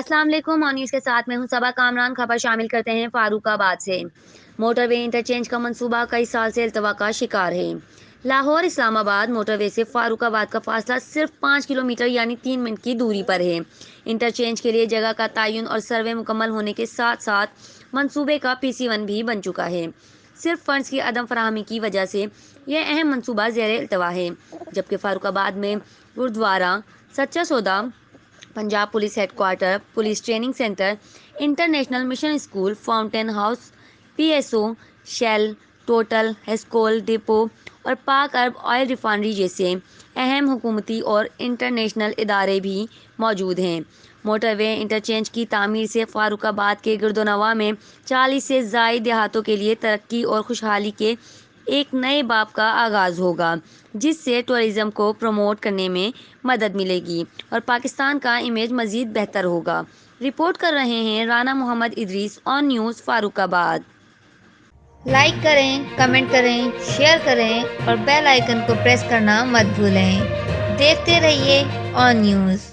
السلام علیکم اور نیوز کے ساتھ میں ہوں صبا کامران۔ خبر شامل کرتے ہیں فاروق آباد سے۔ موٹر وے انٹرچینج کا منصوبہ کئی سال سے التوا کا شکار ہے۔ لاہور اسلام آباد موٹر وے سے فاروق آباد کا فاصلہ صرف 5 کلومیٹر یعنی 3 منٹ کی دوری پر ہے۔ انٹرچینج کے لیے جگہ کا تعین اور سروے مکمل ہونے کے ساتھ ساتھ منصوبے کا PC1 بھی بن چکا ہے۔ صرف فنڈز کی عدم فراہمی کی وجہ سے یہ اہم منصوبہ زیر التوا ہے، جبکہ فاروق آباد میں Gurdwara, Sacha Sauda, Punjab police headquarter, police training centre, international mission school, fountain house, PSO، Shell, Total, Hascol depot اور پاک عرب آئل ریفائنری جیسے اہم حکومتی اور انٹرنیشنل ادارے بھی موجود ہیں۔ موٹر وے انٹرچینج کی تعمیر سے فاروق آباد کے گرد و نواح میں 40 سے زائد دیہاتوں کے لیے ترقی اور خوشحالی کے ایک نئے باب کا آغاز ہوگا، جس سے ٹورازم کو پروموٹ کرنے میں مدد ملے گی اور پاکستان کا امیج مزید بہتر ہوگا۔ رپورٹ کر رہے ہیں رانا محمد ادریس آن نیوز فاروق آباد۔ لائک کریں، کمنٹ کریں، شیئر کریں اور بیل آئیکن کو پریس کرنا مت بھولیں۔ دیکھتے رہیے آن نیوز۔